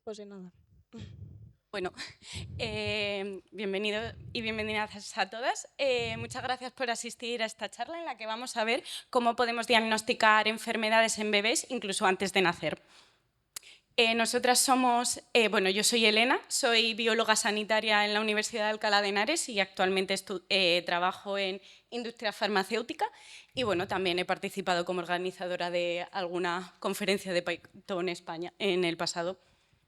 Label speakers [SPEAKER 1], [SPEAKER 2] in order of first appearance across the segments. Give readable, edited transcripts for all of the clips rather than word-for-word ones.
[SPEAKER 1] Pues sin nada.
[SPEAKER 2] Bueno, bienvenidos y bienvenidas a todas. Muchas gracias por asistir a esta charla en la que vamos a ver cómo podemos diagnosticar enfermedades en bebés incluso antes de nacer. Nosotras somos, bueno, yo soy Elena, soy bióloga sanitaria en la Universidad de Alcalá de Henares y actualmente trabajo en industria farmacéutica y bueno, también he participado como organizadora de alguna conferencia de Python España en el pasado.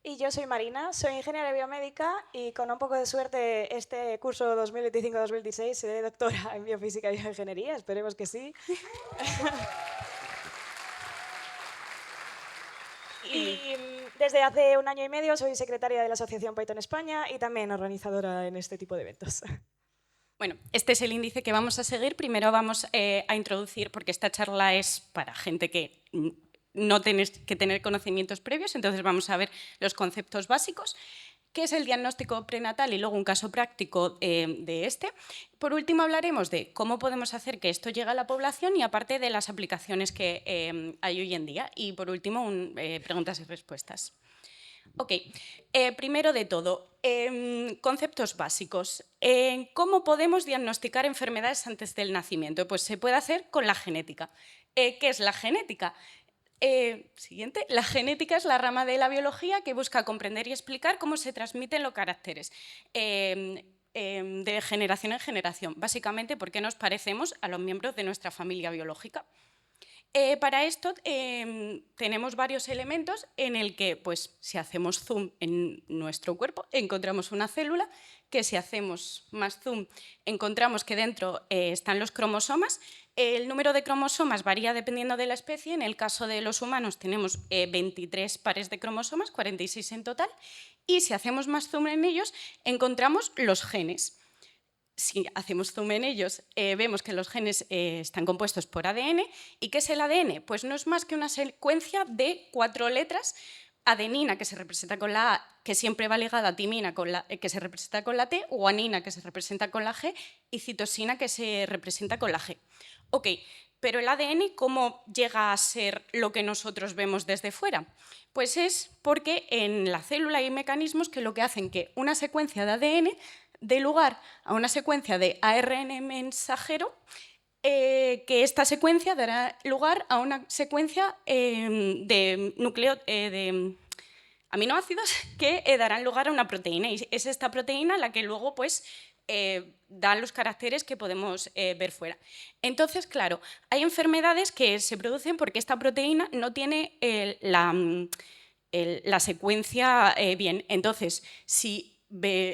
[SPEAKER 1] Y yo soy Marina, soy ingeniera biomédica y con un poco de suerte este curso 2025-2026 seré doctora en biofísica y bioingeniería, esperemos que sí. Y desde hace un año y medio soy secretaria de la Asociación Python España y también organizadora en este tipo de eventos.
[SPEAKER 2] Bueno, este es el índice que vamos a seguir. Primero vamos a introducir, porque esta charla es para gente que no tenéis que tener conocimientos previos, entonces vamos a ver los conceptos básicos, qué es el diagnóstico prenatal y luego un caso práctico de este. Por último hablaremos de cómo podemos hacer que esto llegue a la población y aparte de las aplicaciones que hay hoy en día. Y por último, preguntas y respuestas. Ok, primero de todo, conceptos básicos. ¿Cómo podemos diagnosticar enfermedades antes del nacimiento? Pues se puede hacer con la genética. ¿Qué es la genética? Siguiente. La genética es la rama de la biología que busca comprender y explicar cómo se transmiten los caracteres de generación en generación, básicamente porque nos parecemos a los miembros de nuestra familia biológica. Para esto tenemos varios elementos en el que, pues, si hacemos zoom en nuestro cuerpo, encontramos una célula, que si hacemos más zoom encontramos que dentro están los cromosomas. El número de cromosomas varía dependiendo de la especie. En el caso de los humanos tenemos 23 pares de cromosomas, 46 en total, y si hacemos más zoom en ellos encontramos los genes. Si hacemos zoom en ellos, vemos que los genes están compuestos por ADN. ¿Y qué es el ADN? Pues no es más que una secuencia de 4 letras, adenina, que se representa con la A, que siempre va ligada a timina, que se representa con la T, guanina, que se representa con la G, y citosina, que se representa con la G. Ok, pero el ADN, ¿cómo llega a ser lo que nosotros vemos desde fuera? Pues es porque en la célula hay mecanismos que lo que hacen que una secuencia de ADN dé lugar a una secuencia de ARN mensajero, que esta secuencia dará lugar a una secuencia de aminoácidos que darán lugar a una proteína. Y es esta proteína la que luego pues, da los caracteres que podemos ver fuera. Entonces, claro, hay enfermedades que se producen porque esta proteína no tiene la secuencia bien. Entonces, si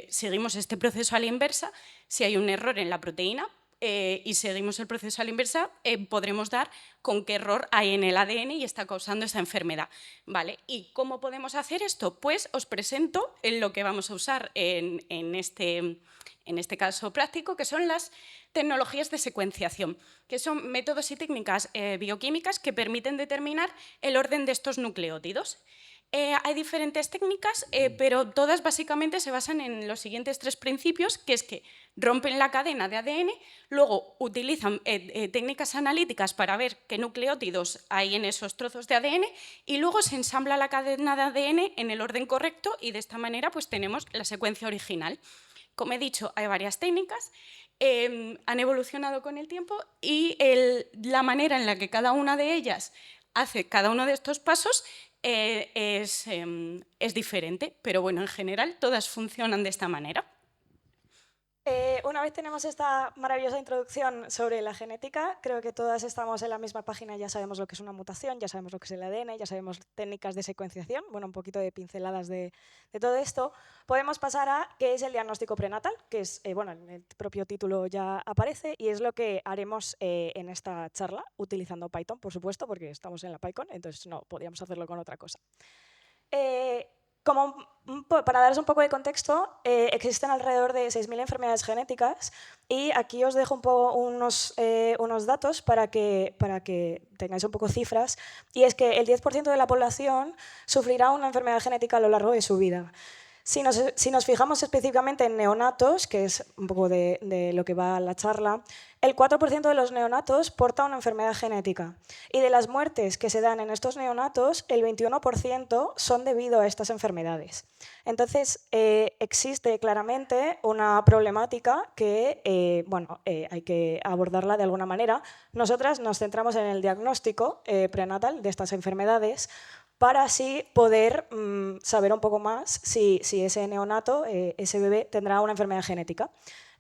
[SPEAKER 2] seguimos este proceso a la inversa, si hay un error en la proteína y seguimos el proceso a la inversa, podremos dar con qué error hay en el ADN y está causando esa enfermedad. ¿Vale? ¿Y cómo podemos hacer esto? Pues os presento lo que vamos a usar en este caso práctico, que son las tecnologías de secuenciación, que son métodos y técnicas bioquímicas que permiten determinar el orden de estos nucleótidos. Hay diferentes técnicas, pero todas básicamente se basan en los siguientes 3 principios, que es que rompen la cadena de ADN, luego utilizan técnicas analíticas para ver qué nucleótidos hay en esos trozos de ADN y luego se ensambla la cadena de ADN en el orden correcto y de esta manera pues tenemos la secuencia original. Como he dicho, hay varias técnicas, han evolucionado con el tiempo y la manera en la que cada una de ellas hace cada uno de estos pasos es diferente, pero bueno, en general todas funcionan de esta manera.
[SPEAKER 1] Una vez tenemos esta maravillosa introducción sobre la genética, creo que todas estamos en la misma página, ya sabemos lo que es una mutación, ya sabemos lo que es el ADN, ya sabemos técnicas de secuenciación, bueno, un poquito de pinceladas de todo esto. Podemos pasar a qué es el diagnóstico prenatal, que es, bueno, en el propio título ya aparece y es lo que haremos en esta charla, utilizando Python, por supuesto, porque estamos en la PyCon, entonces no podíamos hacerlo con otra cosa. Para daros un poco de contexto, existen alrededor de 6.000 enfermedades genéticas y aquí os dejo unos datos para que tengáis un poco cifras, y es que el 10% de la población sufrirá una enfermedad genética a lo largo de su vida. Si nos fijamos específicamente en neonatos, que es un poco de lo que va la charla, el 4% de los neonatos porta una enfermedad genética. Y de las muertes que se dan en estos neonatos, el 21% son debido a estas enfermedades. Entonces, existe claramente una problemática que hay que abordarla de alguna manera. Nosotras nos centramos en el diagnóstico prenatal de estas enfermedades, para así poder saber un poco más si ese neonato, ese bebé, tendrá una enfermedad genética.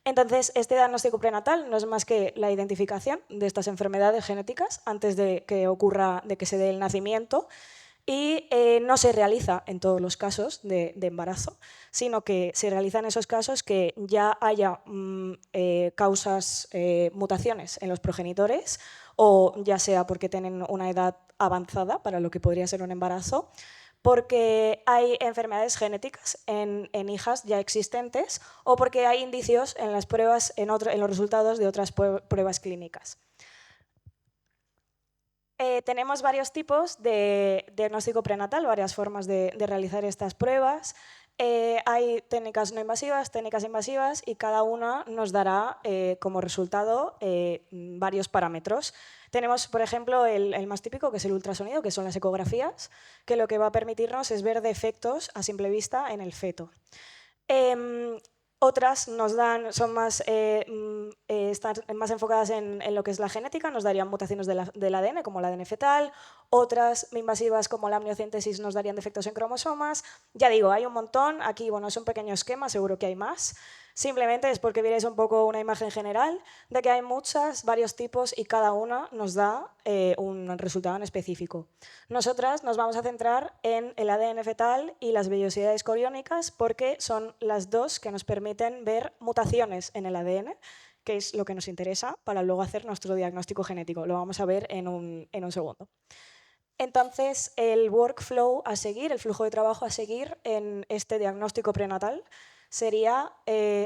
[SPEAKER 1] Entonces, este diagnóstico prenatal no es más que la identificación de estas enfermedades genéticas antes de que ocurra, de que se dé el nacimiento, y no se realiza en todos los casos de embarazo, sino que se realiza en esos casos que ya haya causas, mutaciones en los progenitores, o ya sea porque tienen una edad avanzada para lo que podría ser un embarazo, porque hay enfermedades genéticas en hijas ya existentes, o porque hay indicios en las pruebas, en los resultados de otras pruebas clínicas. Tenemos varios tipos de diagnóstico prenatal, varias formas de realizar estas pruebas. Hay técnicas no invasivas, técnicas invasivas, y cada una nos dará como resultado varios parámetros. Tenemos, por ejemplo, el más típico, que es el ultrasonido, que son las ecografías, que lo que va a permitirnos es ver defectos a simple vista en el feto. Otras son más, están más enfocadas en lo que es la genética, nos darían mutaciones del ADN, como el ADN fetal. Otras invasivas, como la amniocentesis, nos darían defectos en cromosomas. Ya digo, hay un montón. Aquí, bueno, es un pequeño esquema, seguro que hay más. Simplemente es porque vierais un poco una imagen general de que hay varios tipos, y cada una nos da un resultado en específico. Nosotras nos vamos a centrar en el ADN fetal y las vellosidades coriónicas, porque son las dos que nos permiten ver mutaciones en el ADN, que es lo que nos interesa para luego hacer nuestro diagnóstico genético. Lo vamos a ver en un segundo. Entonces, el workflow a seguir, el flujo de trabajo a seguir en este diagnóstico prenatal, sería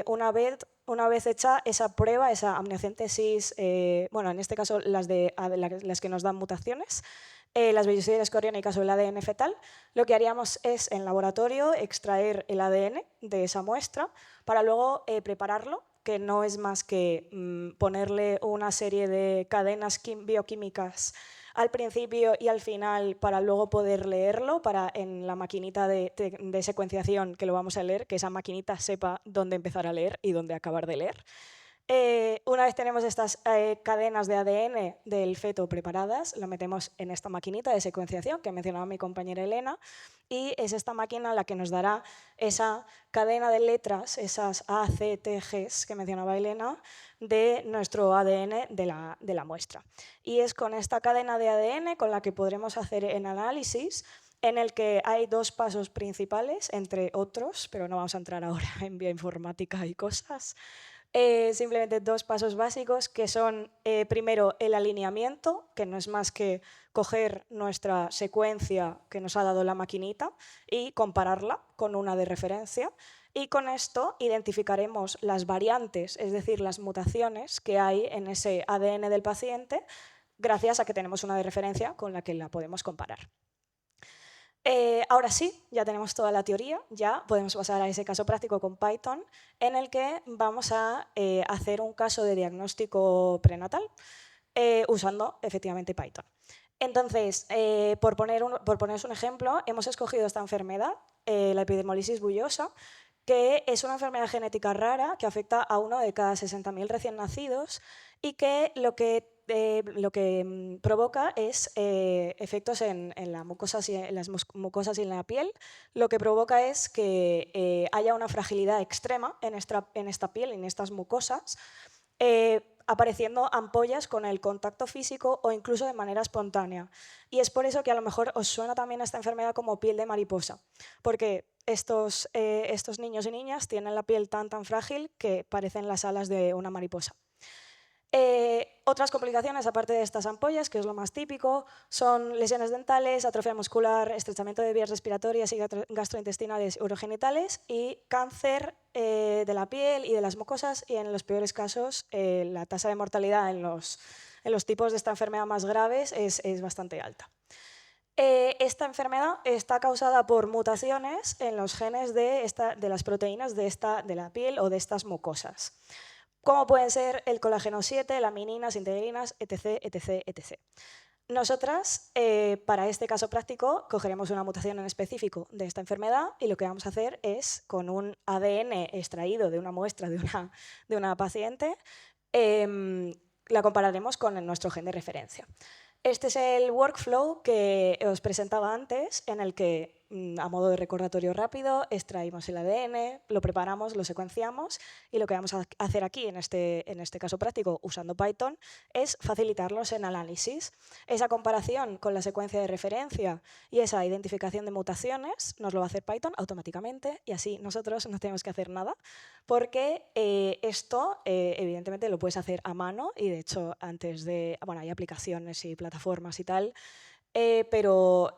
[SPEAKER 1] una vez hecha esa prueba, esa amniocentesis, en este caso las que nos dan mutaciones, las vellosidades coriónicas o el ADN fetal, lo que haríamos es, en laboratorio, extraer el ADN de esa muestra para luego prepararlo, que no es más que ponerle una serie de cadenas bioquímicas al principio y al final para luego poder leerlo, para en la maquinita de secuenciación que lo vamos a leer, que esa maquinita sepa dónde empezar a leer y dónde acabar de leer. Una vez tenemos estas cadenas de ADN del feto preparadas, lo metemos en esta maquinita de secuenciación que mencionaba mi compañera Elena, y es esta máquina la que nos dará esa cadena de letras, esas A, C, T, Gs que mencionaba Elena, de nuestro ADN de la muestra. Y es con esta cadena de ADN con la que podremos hacer el análisis, en el que hay dos pasos principales, entre otros, pero no vamos a entrar ahora en bioinformática y cosas. Simplemente dos pasos básicos, que son primero el alineamiento, que no es más que coger nuestra secuencia que nos ha dado la maquinita y compararla con una de referencia, y con esto identificaremos las variantes, es decir, las mutaciones que hay en ese ADN del paciente, gracias a que tenemos una de referencia con la que la podemos comparar. Ahora sí, ya tenemos toda la teoría, ya podemos pasar a ese caso práctico con Python, en el que vamos a hacer un caso de diagnóstico prenatal usando efectivamente Python. Entonces, por poneros un ejemplo, hemos escogido esta enfermedad, la epidermolisis bullosa, que es una enfermedad genética rara que afecta a uno de cada 60.000 recién nacidos, y que lo que provoca es efectos en las mucosas y en la piel. Lo que provoca es que haya una fragilidad extrema en esta piel, en estas mucosas, apareciendo ampollas con el contacto físico o incluso de manera espontánea. Y es por eso que a lo mejor os suena también esta enfermedad como piel de mariposa, porque estos niños y niñas tienen la piel tan frágil que parecen las alas de una mariposa. Otras complicaciones, aparte de estas ampollas, que es lo más típico, son lesiones dentales, atrofia muscular, estrechamiento de vías respiratorias y gastrointestinales, urogenitales, y cáncer de la piel y de las mucosas, y en los peores casos la tasa de mortalidad en los tipos de esta enfermedad más graves es bastante alta. Esta enfermedad está causada por mutaciones en los genes de las proteínas de la piel o de estas mucosas, como pueden ser el colágeno 7, lamininas, integrinas, etc, etc, etc. Nosotras, para este caso práctico, cogeremos una mutación en específico de esta enfermedad y lo que vamos a hacer es, con un ADN extraído de una muestra de una paciente, la compararemos con nuestro gen de referencia. Este es el workflow que os presentaba antes, en el que, a modo de recordatorio rápido, extraímos el ADN, lo preparamos, lo secuenciamos y lo que vamos a hacer aquí, en este caso práctico, usando Python, es facilitarlos en análisis. Esa comparación con la secuencia de referencia y esa identificación de mutaciones nos lo va a hacer Python automáticamente y así nosotros no tenemos que hacer nada, porque esto evidentemente lo puedes hacer a mano y de hecho bueno, hay aplicaciones y plataformas y tal, pero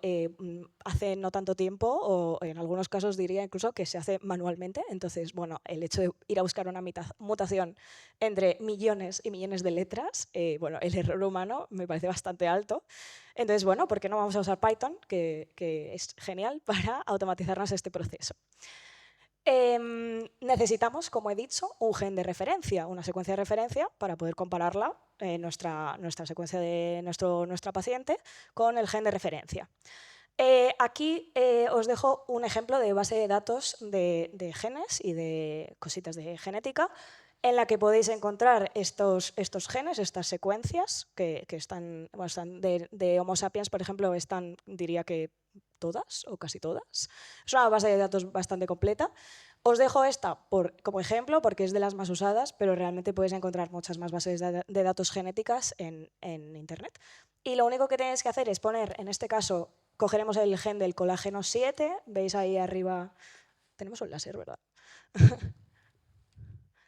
[SPEAKER 1] hace no tanto tiempo, o en algunos casos diría incluso que se hace manualmente. Entonces, bueno, el hecho de ir a buscar una mutación entre millones y millones de letras, bueno, el error humano me parece bastante alto. Entonces, bueno, ¿por qué no vamos a usar Python, que es genial para automatizarnos este proceso? Necesitamos, como he dicho, un gen de referencia, una secuencia de referencia para poder compararla, nuestra secuencia de nuestra paciente, con el gen de referencia. Aquí os dejo un ejemplo de base de datos de genes y de cositas de genética, en la que podéis encontrar estos genes, estas secuencias que están, bueno, de Homo sapiens, por ejemplo, están, diría que todas o casi todas. Es una base de datos bastante completa. Os dejo esta como ejemplo porque es de las más usadas, pero realmente podéis encontrar muchas más bases de datos genéticas en Internet. Y lo único que tenéis que hacer es poner, en este caso, cogeremos el gen del colágeno 7, veis ahí arriba, tenemos un láser, ¿verdad?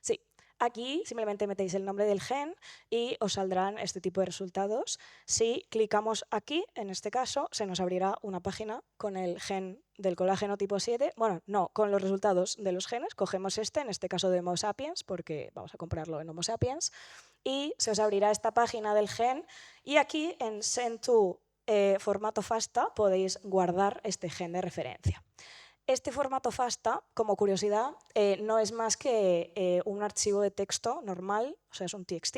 [SPEAKER 1] Sí, aquí simplemente metéis el nombre del gen y os saldrán este tipo de resultados. Si clicamos aquí, en este caso, se nos abrirá una página con el gen del colágeno tipo 7. Bueno, no, con los resultados de los genes. Cogemos en este caso de Homo sapiens, porque vamos a comprarlo en Homo sapiens, y se os abrirá esta página del gen y aquí en Send to formato FASTA podéis guardar este gen de referencia. Este formato FASTA, como curiosidad, no es más que un archivo de texto normal, o sea, es un TXT,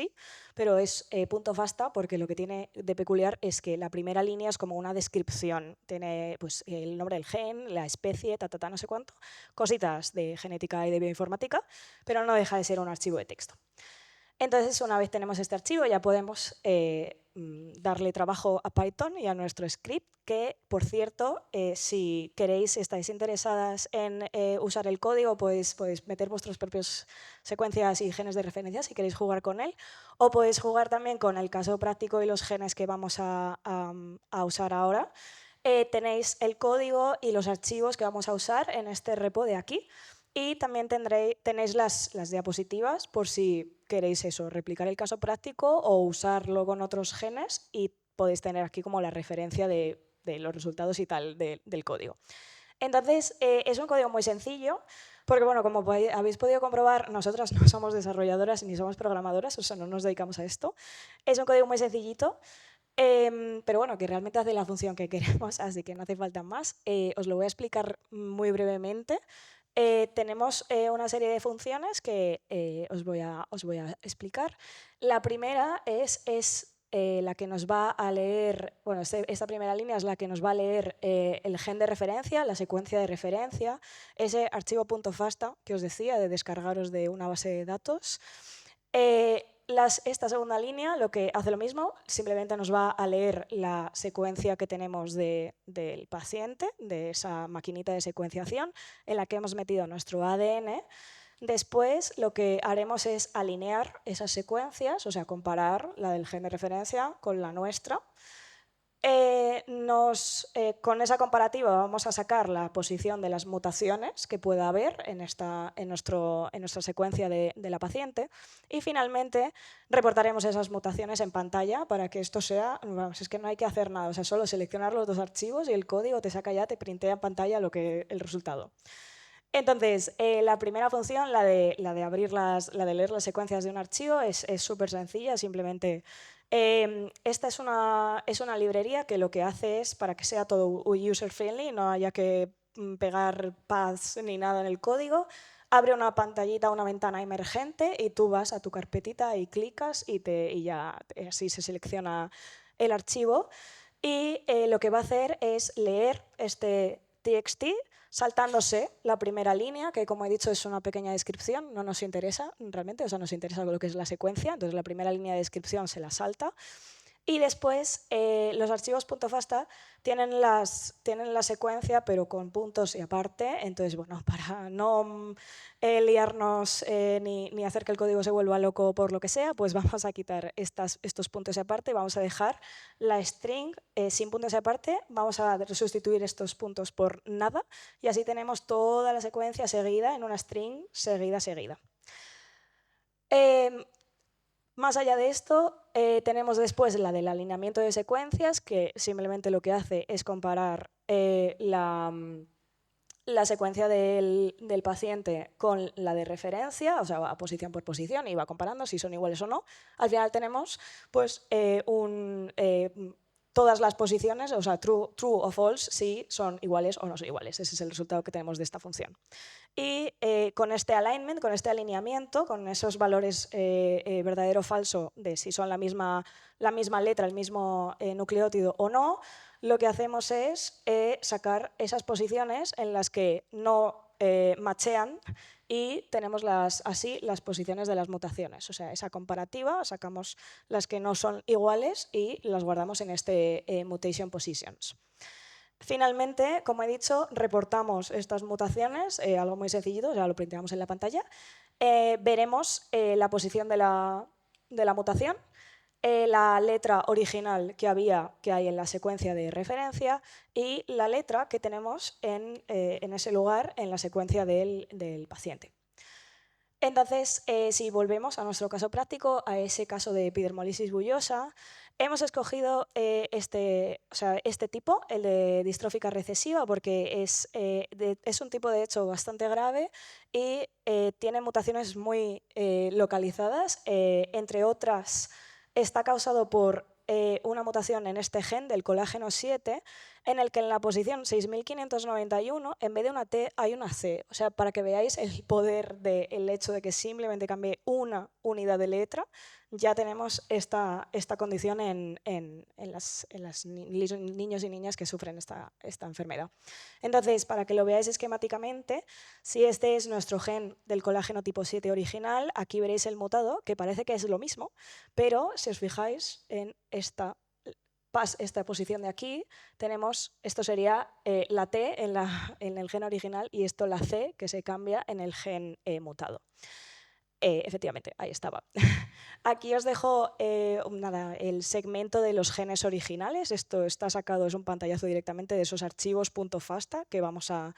[SPEAKER 1] pero es .fasta porque lo que tiene de peculiar es que la primera línea es como una descripción. Tiene pues, el nombre del gen, la especie, no sé cuánto, cositas de genética y de bioinformática, pero no deja de ser un archivo de texto. Entonces, una vez tenemos este archivo, ya podemos darle trabajo a Python y a nuestro script, que, por cierto, si queréis, estáis interesadas en usar el código, pues podéis meter vuestras propias secuencias y genes de referencia si queréis jugar con él, o podéis jugar también con el caso práctico y los genes que vamos a usar ahora. Tenéis el código y los archivos que vamos a usar en este repo de aquí. Y también tenéis las diapositivas por si queréis eso, replicar el caso práctico o usarlo con otros genes, y podéis tener aquí como la referencia de los resultados y tal del código. Entonces, es un código muy sencillo porque, bueno, como habéis podido comprobar, nosotras no somos desarrolladoras ni somos programadoras, o sea, no nos dedicamos a esto. Es un código muy sencillito, pero bueno, que realmente hace la función que queremos, así que no hace falta más. Os lo voy a explicar muy brevemente. Tenemos una serie de funciones que os voy a explicar. La primera es la que nos va a leer, bueno, esta primera línea es la que nos va a leer el gen de referencia, la secuencia de referencia, ese archivo .fasta que os decía de descargaros de una base de datos. Esta segunda línea lo que hace lo mismo, simplemente nos va a leer la secuencia que tenemos del paciente, de esa maquinita de secuenciación en la que hemos metido nuestro ADN. Después lo que haremos es alinear esas secuencias, o sea, comparar la del gen de referencia con la nuestra. Con esa comparativa vamos a sacar la posición de las mutaciones que pueda haber en nuestra secuencia de la paciente, y finalmente reportaremos esas mutaciones en pantalla para que esto sea, vamos, es que no hay que hacer nada, o sea, solo seleccionar los dos archivos y el código te saca ya, te printea en pantalla el resultado. Entonces, la primera función, la de leer las secuencias de un archivo, es súper sencilla, simplemente Esta es una librería que lo que hace es, para que sea todo user-friendly, no haya que pegar paths ni nada en el código, abre una pantallita, una ventana emergente y tú vas a tu carpetita y clicas y ya así se selecciona el archivo. Y lo que va a hacer es leer este txt saltándose la primera línea, que como he dicho es una pequeña descripción, no nos interesa realmente, o sea, nos interesa lo que es la secuencia, entonces la primera línea de descripción se la salta. Y después los archivos .fasta tienen la secuencia, pero con puntos y aparte. Entonces, bueno, para no liarnos ni hacer que el código se vuelva loco por lo que sea, pues vamos a quitar estos puntos y aparte. Vamos a dejar la string sin puntos y aparte. Vamos a sustituir estos puntos por nada. Y así tenemos toda la secuencia seguida en una string seguida. Más allá de esto, tenemos después la del alineamiento de secuencias, que simplemente lo que hace es comparar la secuencia del paciente con la de referencia, o sea, a posición por posición, y va comparando si son iguales o no. Al final tenemos pues, todas las posiciones, o sea, true o false, si son iguales o no son iguales. Ese es el resultado que tenemos de esta función. Y con este alignment, con este alineamiento, con esos valores verdadero o falso de si son la misma letra, el mismo nucleótido o no, lo que hacemos es sacar esas posiciones en las que no machean y tenemos así las posiciones de las mutaciones. O sea, esa comparativa, sacamos las que no son iguales y las guardamos en este mutation positions. Finalmente, como he dicho, reportamos estas mutaciones, algo muy sencillito, ya lo printeamos en la pantalla. Veremos la posición de la mutación, la letra original que hay en la secuencia de referencia y la letra que tenemos en ese lugar en la secuencia del paciente. Entonces, si volvemos a nuestro caso práctico, a ese caso de epidermolisis bullosa, hemos escogido este tipo, el de distrófica recesiva, porque es un tipo de hecho bastante grave y tiene mutaciones muy localizadas. Entre otras, está causado por una mutación en este gen del colágeno 7, en el que en la posición 6591, en vez de una T, hay una C. O sea, para que veáis el poder del hecho de que simplemente cambie una unidad de letra, ya tenemos esta condición en los niños y niñas que sufren esta enfermedad. Entonces, para que lo veáis esquemáticamente, si este es nuestro gen del colágeno tipo 7 original, aquí veréis el mutado, que parece que es lo mismo, pero si os fijáis en esta posición de aquí, esto sería la T en el gen original y esto la C, que se cambia en el gen mutado. Efectivamente, ahí estaba. Aquí os dejo el segmento de los genes originales. Esto está sacado, es un pantallazo directamente de esos archivos .fasta que vamos a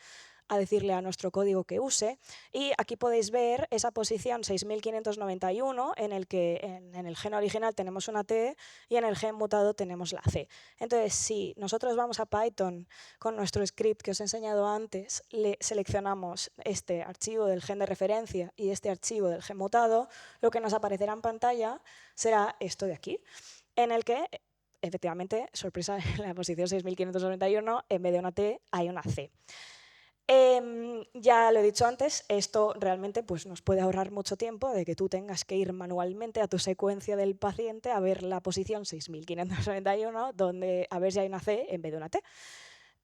[SPEAKER 1] decirle a nuestro código que use. Y aquí podéis ver esa posición 6591 en el que en el gen original tenemos una T y en el gen mutado tenemos la C. Entonces, si nosotros vamos a Python con nuestro script que os he enseñado antes, le seleccionamos este archivo del gen de referencia y este archivo del gen mutado, lo que nos aparecerá en pantalla será esto de aquí, en el que efectivamente, sorpresa, en la posición 6591, en vez de una T hay una C. Ya lo he dicho antes, esto realmente pues, nos puede ahorrar mucho tiempo de que tú tengas que ir manualmente a tu secuencia del paciente a ver la posición 6591, donde a ver si hay una C en vez de una T.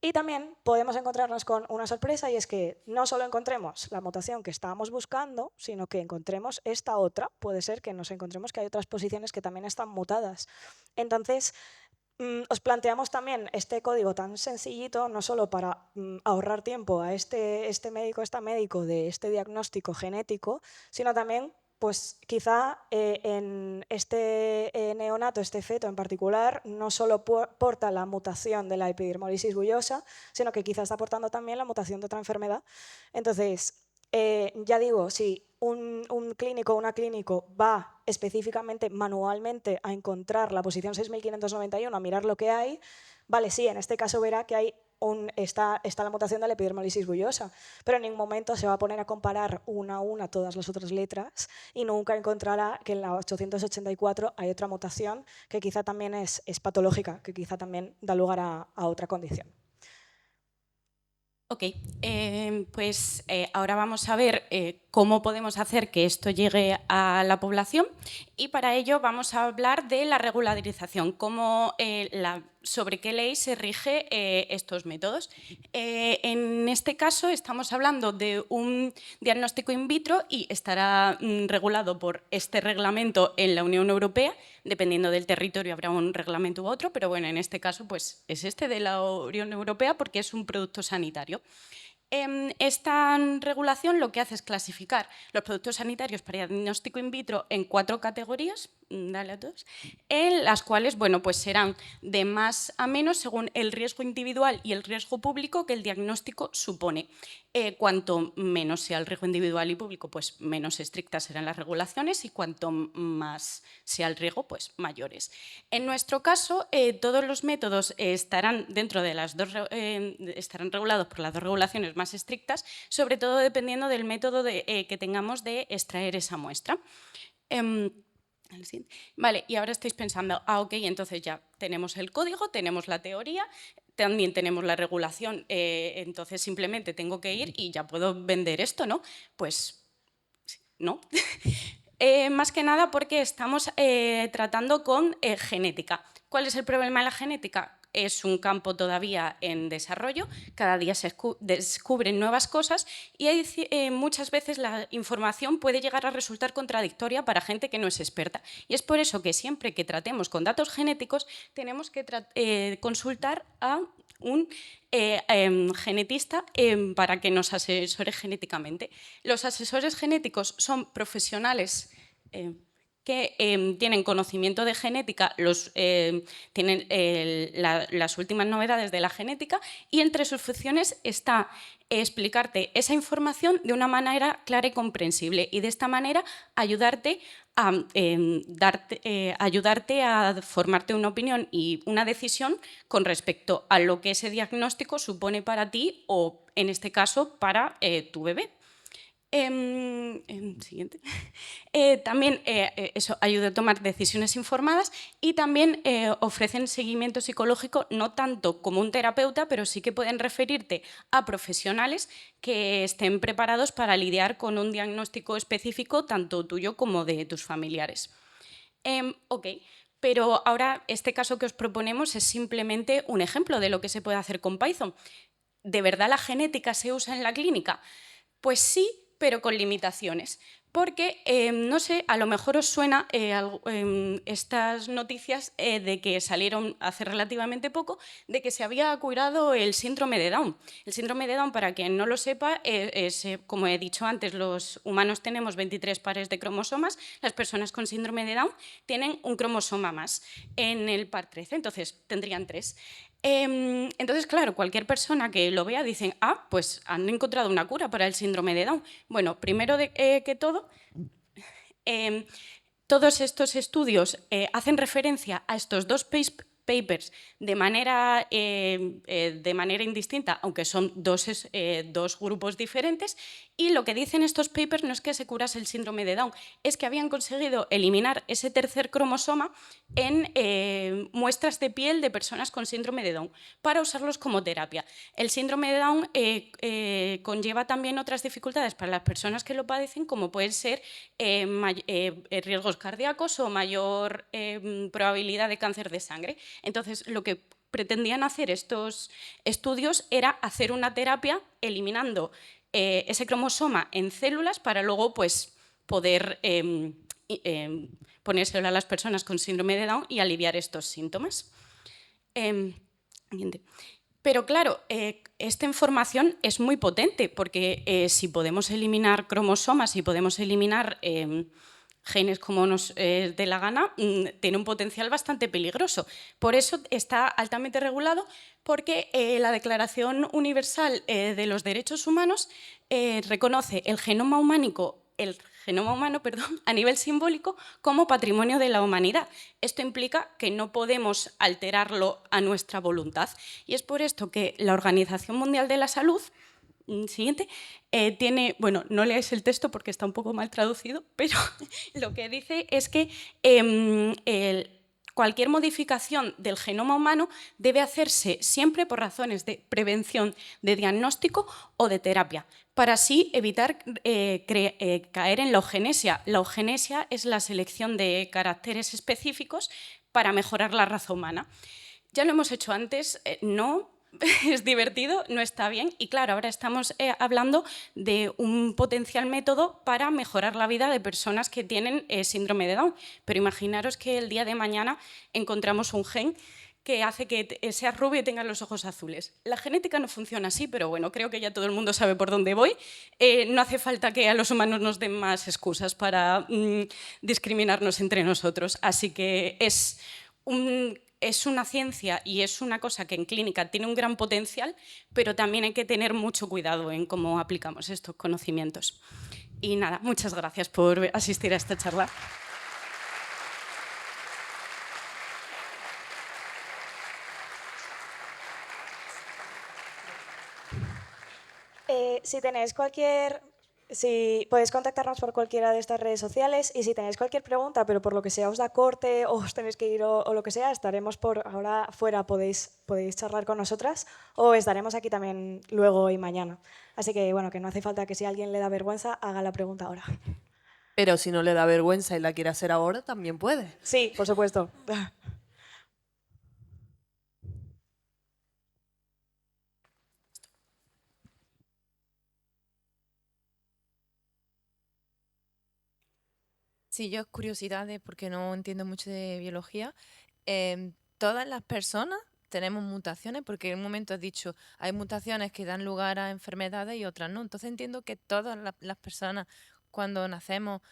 [SPEAKER 1] Y también podemos encontrarnos con una sorpresa y es que no solo encontremos la mutación que estábamos buscando, sino que encontremos esta otra. Puede ser que nos encontremos que hay otras posiciones que también están mutadas. Entonces, os planteamos también este código tan sencillito, no solo para ahorrar tiempo a este médico de este diagnóstico genético, sino también, pues quizá en este neonato, este feto en particular, no solo porta la mutación de la epidermolisis bullosa, sino que quizá está portando también la mutación de otra enfermedad. Entonces, ya digo, si un clínico o una clínico va específicamente manualmente a encontrar la posición 6591, a mirar lo que hay, vale, sí, en este caso verá que hay está la mutación de la epidermolisis bullosa, pero en ningún momento se va a poner a comparar una a una todas las otras letras y nunca encontrará que en la 884 hay otra mutación que quizá también es patológica, que quizá también da lugar a otra condición.
[SPEAKER 2] Ok, pues ahora vamos a ver cómo podemos hacer que esto llegue a la población y para ello vamos a hablar de la regularización, sobre qué ley se rige estos métodos. En este caso estamos hablando de un diagnóstico in vitro y estará regulado por este reglamento en la Unión Europea. Dependiendo del territorio habrá un reglamento u otro, pero bueno, en este caso pues, es este de la Unión Europea porque es un producto sanitario. Esta regulación lo que hace es clasificar los productos sanitarios para diagnóstico in vitro en 4 categorías, dale a todos, en las cuales bueno, pues serán de más a menos según el riesgo individual y el riesgo público que el diagnóstico supone. Cuanto menos sea el riesgo individual y público, pues menos estrictas serán las regulaciones y cuanto más sea el riesgo, pues mayores. En nuestro caso, todos los métodos estarán dentro de estarán regulados por las 2 regulaciones más estrictas, sobre todo dependiendo del método que tengamos de extraer esa muestra. Vale, y ahora estáis pensando, ok, entonces ya tenemos el código, tenemos la teoría, también tenemos la regulación, entonces simplemente tengo que ir y ya puedo vender esto, ¿no? Pues no. Más que nada porque estamos tratando con genética. ¿Cuál es el problema de la genética? Es un campo todavía en desarrollo, cada día se descubren nuevas cosas y muchas veces la información puede llegar a resultar contradictoria para gente que no es experta. Y es por eso que siempre que tratemos con datos genéticos tenemos que consultar a un genetista para que nos asesore genéticamente. Los asesores genéticos son profesionales que tienen conocimiento de genética, tienen las últimas novedades de la genética y entre sus funciones está explicarte esa información de una manera clara y comprensible y de esta manera ayudarte a formarte una opinión y una decisión con respecto a lo que ese diagnóstico supone para ti o, en este caso, para tu bebé. Siguiente. También eso ayuda a tomar decisiones informadas y también ofrecen seguimiento psicológico, no tanto como un terapeuta, pero sí que pueden referirte a profesionales que estén preparados para lidiar con un diagnóstico específico, tanto tuyo como de tus familiares. Ok, pero ahora este caso que os proponemos es simplemente un ejemplo de lo que se puede hacer con Python. ¿De verdad la genética se usa en la clínica? Pues sí, pero con limitaciones. Porque, no sé, a lo mejor os suena estas noticias de que salieron hace relativamente poco, de que se había curado el síndrome de Down. El síndrome de Down, para quien no lo sepa, como he dicho antes, los humanos tenemos 23 pares de cromosomas, las personas con síndrome de Down tienen un cromosoma más en el par 13, entonces tendrían 3. Entonces, claro, cualquier persona que lo vea dice, pues han encontrado una cura para el síndrome de Down. Bueno, primero que todo, todos estos estudios hacen referencia a estos 2 papers de manera indistinta, aunque son dos grupos diferentes, y lo que dicen estos papers no es que se curase el síndrome de Down, es que habían conseguido eliminar ese tercer cromosoma en muestras de piel de personas con síndrome de Down para usarlos como terapia. El síndrome de Down conlleva también otras dificultades para las personas que lo padecen, como pueden ser riesgos cardíacos o mayor probabilidad de cáncer de sangre. Entonces, lo que pretendían hacer estos estudios era hacer una terapia eliminando ese cromosoma en células para luego pues, poder ponérselo a las personas con síndrome de Down y aliviar estos síntomas. Pero claro, esta información es muy potente porque si podemos eliminar cromosomas, si podemos eliminar genes como nos dé la gana, tiene un potencial bastante peligroso. Por eso está altamente regulado, porque la Declaración Universal de los Derechos Humanos reconoce el genoma humano el genoma humano, perdón, a nivel simbólico como patrimonio de la humanidad. Esto implica que no podemos alterarlo a nuestra voluntad. Y es por esto que la Organización Mundial de la Salud, siguiente, tiene, bueno, no leáis el texto porque está un poco mal traducido, pero lo que dice es que cualquier modificación del genoma humano debe hacerse siempre por razones de prevención, de diagnóstico o de terapia, para así evitar caer en la eugenesia. La eugenesia es la selección de caracteres específicos para mejorar la raza humana. Ya lo hemos hecho antes, no es divertido, no está bien, y claro, ahora estamos hablando de un potencial método para mejorar la vida de personas que tienen síndrome de Down, pero imaginaros que el día de mañana encontramos un gen que hace que seas rubio y tengas los ojos azules. La genética no funciona así, pero bueno, creo que ya todo el mundo sabe por dónde voy. No hace falta que a los humanos nos den más excusas para discriminarnos entre nosotros, así que es una ciencia y es una cosa que en clínica tiene un gran potencial, pero también hay que tener mucho cuidado en cómo aplicamos estos conocimientos. Y nada, muchas gracias por asistir a esta charla.
[SPEAKER 1] Si podéis contactarnos por cualquiera de estas redes sociales, y si tenéis cualquier pregunta, pero por lo que sea os da corte o os tenéis que ir o lo que sea, estaremos por ahora fuera, podéis charlar con nosotras, o estaremos aquí también luego y mañana. Así que bueno, que no hace falta que si a alguien le da vergüenza, haga la pregunta ahora.
[SPEAKER 3] Pero si no le da vergüenza y la quiere hacer ahora, también puede.
[SPEAKER 1] Sí, por supuesto.
[SPEAKER 4] Sí, yo curiosidades, porque no entiendo mucho de biología. ¿Todas las personas tenemos mutaciones? Porque en un momento has dicho, hay mutaciones que dan lugar a enfermedades y otras no. Entonces entiendo que todas las personas, cuando nacemos,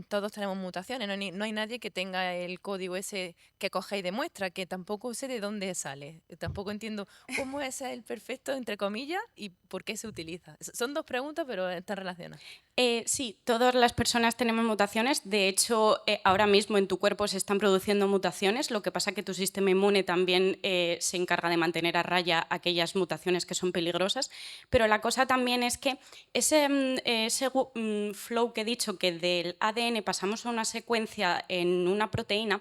[SPEAKER 4] todos tenemos mutaciones. No hay nadie que tenga el código ese que coge y demuestra, que tampoco sé de dónde sale. Tampoco entiendo cómo ese es el perfecto, entre comillas, y por qué se utiliza. Son dos preguntas, pero están relacionadas.
[SPEAKER 2] Sí, todas las personas tenemos mutaciones. De hecho, ahora mismo en tu cuerpo se están produciendo mutaciones. Lo que pasa es que tu sistema inmune también se encarga de mantener a raya aquellas mutaciones que son peligrosas. Pero la cosa también es que ese flow que he dicho, que del ADN pasamos a una secuencia en una proteína,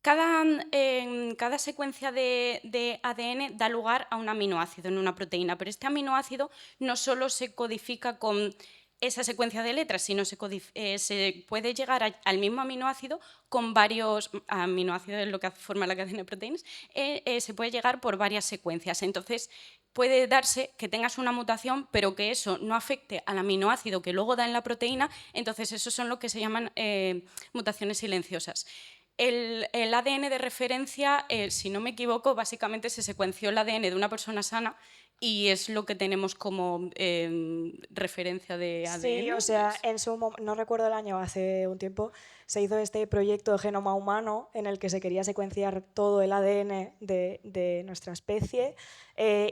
[SPEAKER 2] cada secuencia de ADN da lugar a un aminoácido en una proteína, pero este aminoácido no solo se codifica con esa secuencia de letras, sino se puede llegar al mismo aminoácido con varios aminoácidos, lo que forma la cadena de proteínas, se puede llegar por varias secuencias. Entonces, puede darse que tengas una mutación, pero que eso no afecte al aminoácido que luego da en la proteína, entonces esos son lo que se llaman mutaciones silenciosas. El ADN de referencia, si no me equivoco, básicamente se secuenció el ADN de una persona sana y es lo que tenemos como referencia de ADN.
[SPEAKER 1] Sí, o sea, no recuerdo el año, hace un tiempo, se hizo este proyecto de genoma humano en el que se quería secuenciar todo el ADN de nuestra especie.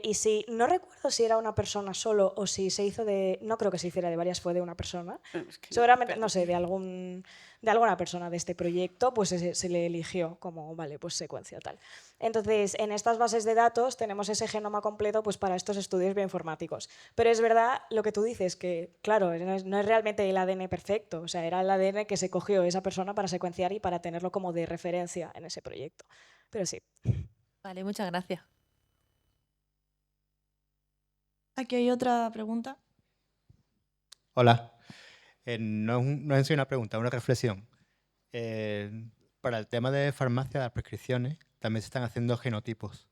[SPEAKER 1] Y sí, no recuerdo si era una persona solo o si se hizo no creo que se hiciera de varias, fue de una persona. Seguramente, no sé, de alguna persona de este proyecto, pues se le eligió como, vale, pues secuencia tal. Entonces, en estas bases de datos tenemos ese genoma completo pues para estos estudios bioinformáticos. Pero es verdad lo que tú dices, que claro, no es realmente el ADN perfecto, o sea, era el ADN que se cogió esa persona para secuenciar y para tenerlo como de referencia en ese proyecto. Pero sí.
[SPEAKER 4] Vale, muchas gracias.
[SPEAKER 5] Aquí hay otra pregunta.
[SPEAKER 6] Hola. No es una pregunta, es una reflexión. Para el tema de farmacia, las prescripciones, también se están haciendo genotipos,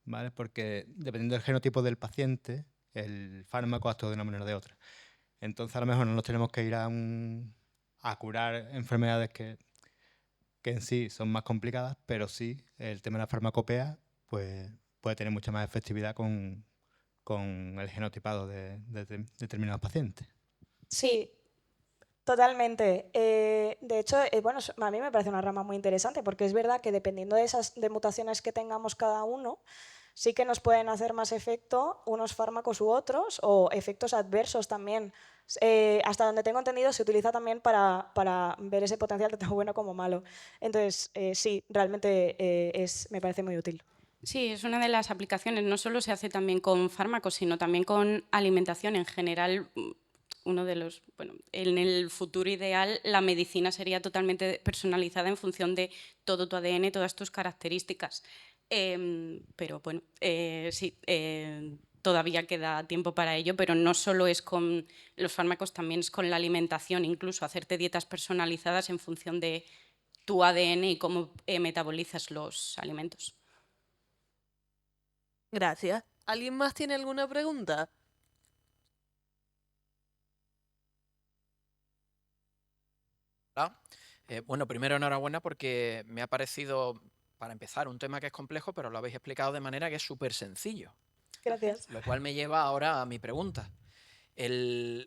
[SPEAKER 6] ¿vale? Porque dependiendo del genotipo del paciente, el fármaco actúa de una manera o de otra. Entonces, a lo mejor no nos tenemos que ir a curar enfermedades que en sí son más complicadas, pero sí el tema de la farmacopea pues, puede tener mucha más efectividad con el genotipado de determinados pacientes.
[SPEAKER 1] Sí, totalmente. De hecho, bueno, a mí me parece una rama muy interesante porque es verdad que dependiendo de esas mutaciones que tengamos cada uno, sí que nos pueden hacer más efecto unos fármacos u otros, o efectos adversos también. Hasta donde tengo entendido, se utiliza también para ver ese potencial tanto bueno como malo. Entonces, sí, realmente me parece muy útil.
[SPEAKER 2] Sí, es una de las aplicaciones. No solo se hace también con fármacos, sino también con alimentación en general. Uno de los, bueno, en el futuro ideal la medicina sería totalmente personalizada en función de todo tu ADN, todas tus características. Pero bueno, sí, todavía queda tiempo para ello, pero no solo es con los fármacos, también es con la alimentación, incluso hacerte dietas personalizadas en función de tu ADN y cómo metabolizas los alimentos.
[SPEAKER 3] Gracias. ¿Alguien más tiene alguna pregunta?
[SPEAKER 7] Hola. Bueno, primero enhorabuena porque me ha parecido, para empezar, un tema que es complejo, pero lo habéis explicado de manera que es súper sencillo.
[SPEAKER 1] Gracias.
[SPEAKER 7] Lo cual me lleva ahora a mi pregunta. Al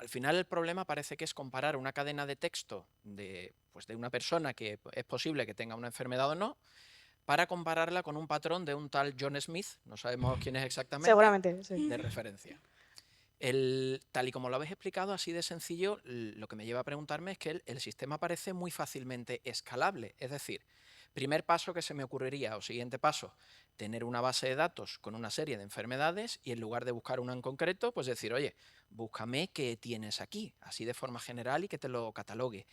[SPEAKER 7] final el problema parece que es comparar una cadena de texto de una persona que es posible que tenga una enfermedad o no, para compararla con un patrón de un tal John Smith, no sabemos quién es exactamente,
[SPEAKER 1] Seguramente, sí.
[SPEAKER 7] de referencia. Tal y como lo habéis explicado, así de sencillo, lo que me lleva a preguntarme es que el sistema parece muy fácilmente escalable. Es decir, primer paso que se me ocurriría, o siguiente paso, tener una base de datos con una serie de enfermedades y en lugar de buscar una en concreto, pues decir, oye, búscame qué tienes aquí, así de forma general y que te lo catalogue.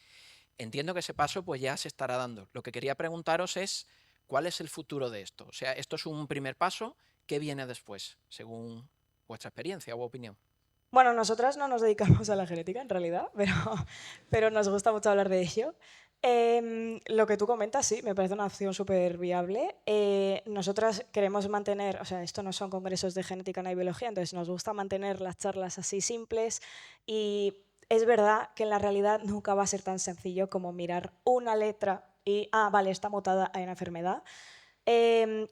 [SPEAKER 7] Entiendo que ese paso pues ya se estará dando. Lo que quería preguntaros es, ¿cuál es el futuro de esto? O sea, esto es un primer paso, ¿qué viene después, según vuestra experiencia u opinión?
[SPEAKER 1] Bueno, nosotras no nos dedicamos a la genética en realidad, pero nos gusta mucho hablar de ello. Lo que tú comentas, sí, me parece una opción súper viable. Nosotras queremos mantener, o sea, esto no son congresos de genética ni biología, entonces nos gusta mantener las charlas así simples y es verdad que en la realidad nunca va a ser tan sencillo como mirar una letra y, vale, está mutada, hay una enfermedad.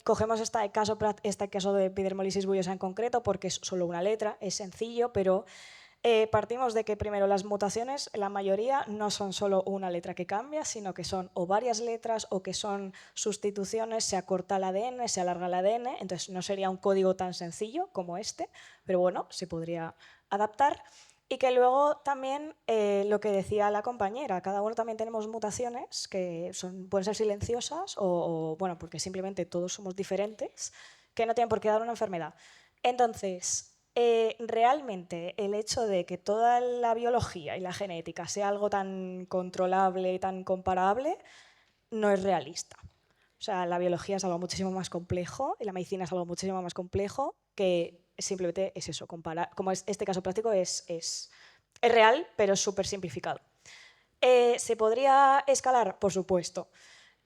[SPEAKER 1] Cogemos este caso de epidermolisis bullosa en concreto porque es solo una letra, es sencillo, pero partimos de que primero las mutaciones, la mayoría no son solo una letra que cambia, sino que son o varias letras o que son sustituciones, se acorta el ADN, se alarga el ADN, entonces no sería un código tan sencillo como este, pero bueno, se podría adaptar. Y que luego también lo que decía la compañera, cada uno también tenemos mutaciones que pueden ser silenciosas o, bueno, porque simplemente todos somos diferentes, que no tienen por qué dar una enfermedad. Entonces, realmente el hecho de que toda la biología y la genética sea algo tan controlable y tan comparable no es realista. O sea, la biología es algo muchísimo más complejo y la medicina es algo muchísimo más complejo que simplemente es eso, como este caso práctico es real, pero es súper simplificado. ¿Se podría escalar? Por supuesto.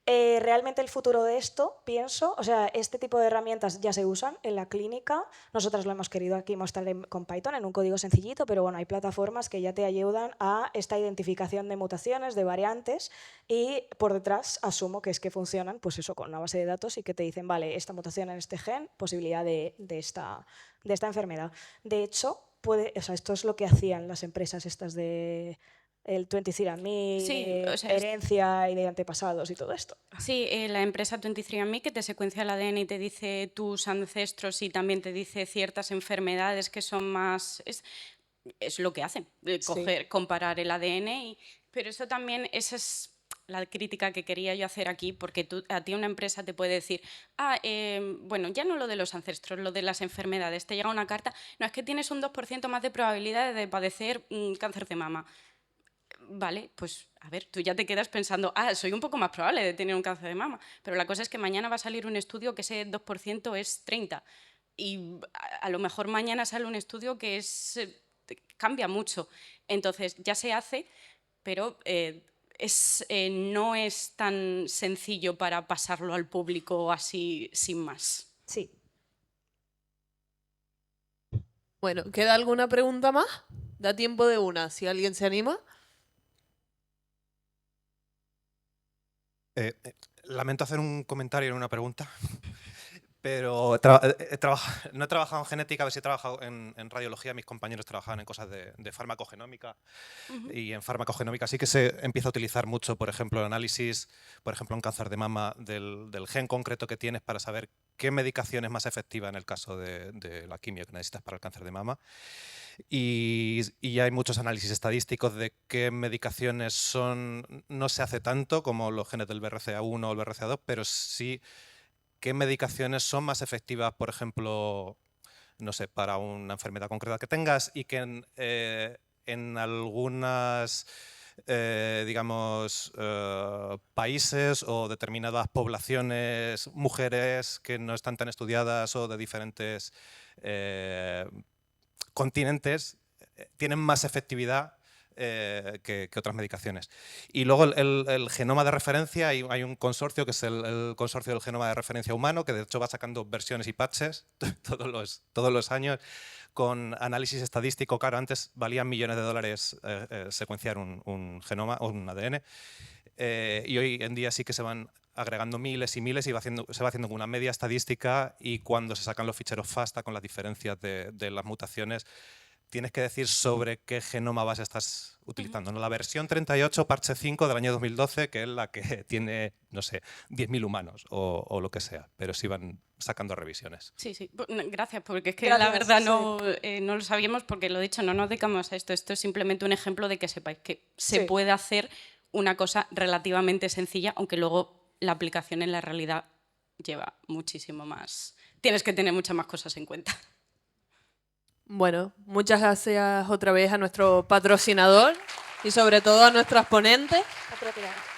[SPEAKER 1] Realmente el futuro de esto, pienso, o sea, este tipo de herramientas ya se usan en la clínica. Nosotras lo hemos querido aquí mostrar con Python en un código sencillito, pero bueno, hay plataformas que ya te ayudan a esta identificación de mutaciones, de variantes, y por detrás asumo que es que funcionan, pues eso, con una base de datos y que te dicen, vale, esta mutación en este gen, posibilidad de esta enfermedad. De hecho, esto es lo que hacían las empresas estas de el 23andMe,
[SPEAKER 2] Sí, o sea,
[SPEAKER 1] herencia y de antepasados y todo esto.
[SPEAKER 2] Sí, la empresa 23andMe que te secuencia el ADN y te dice tus ancestros y también te dice ciertas enfermedades que son más... Es lo que hacen, comparar el ADN. Pero eso también, esa es la crítica que quería yo hacer aquí, porque a ti una empresa te puede decir, bueno, ya no lo de los ancestros, lo de las enfermedades, te llega una carta, no, es que tienes un 2% más de probabilidades de padecer cáncer de mama. Vale, pues a ver, tú ya te quedas pensando, soy un poco más probable de tener un cáncer de mama, pero la cosa es que mañana va a salir un estudio que ese 2% es 30 y a lo mejor mañana sale un estudio que cambia mucho. Entonces ya se hace, pero no es tan sencillo para pasarlo al público así sin más.
[SPEAKER 1] Sí.
[SPEAKER 3] Bueno, ¿queda alguna pregunta más? Da tiempo de una, si alguien se anima.
[SPEAKER 8] Lamento hacer un comentario y una pregunta, pero no he trabajado en genética, a ver si he trabajado en radiología. Mis compañeros trabajaban en cosas de farmacogenómica y en farmacogenómica sí que se empieza a utilizar mucho, por ejemplo, el análisis, por ejemplo, en cáncer de mama del gen concreto que tienes para saber qué medicación es más efectiva en el caso de la quimio que necesitas para el cáncer de mama. Y hay muchos análisis estadísticos de qué medicaciones son, no se hace tanto como los genes del BRCA1 o el BRCA2, pero sí qué medicaciones son más efectivas, por ejemplo, no sé, para una enfermedad concreta que tengas y que en algunas, digamos, países o determinadas poblaciones, mujeres que no están tan estudiadas o de diferentes continentes, tienen más efectividad que otras medicaciones. Y luego el genoma de referencia, hay un consorcio que es el consorcio del genoma de referencia humano, que de hecho va sacando versiones y patches todos los años con análisis estadístico. Claro, antes valían millones de dólares secuenciar un genoma o un ADN, y hoy en día sí que se van agregando miles y miles y se va haciendo una media estadística, y cuando se sacan los ficheros FASTA con las diferencias de las mutaciones, tienes que decir sobre qué genoma base estás utilizando, ¿no? La versión 38, parche 5 del año 2012, que es la que tiene, no sé, 10.000 humanos o lo que sea, pero sí van sacando revisiones.
[SPEAKER 2] Sí, sí. Gracias, porque es que
[SPEAKER 1] Gracias,
[SPEAKER 2] la verdad
[SPEAKER 1] sí.
[SPEAKER 2] no lo sabíamos, porque lo dicho, no nos dedicamos a esto. Esto es simplemente un ejemplo de que sepáis que se
[SPEAKER 1] Sí.
[SPEAKER 2] puede hacer una cosa relativamente sencilla, aunque luego la aplicación en la realidad lleva muchísimo más. Tienes que tener muchas más cosas en cuenta.
[SPEAKER 3] Bueno, muchas gracias otra vez a nuestro patrocinador y sobre todo a nuestras ponentes.
[SPEAKER 1] Apropiado.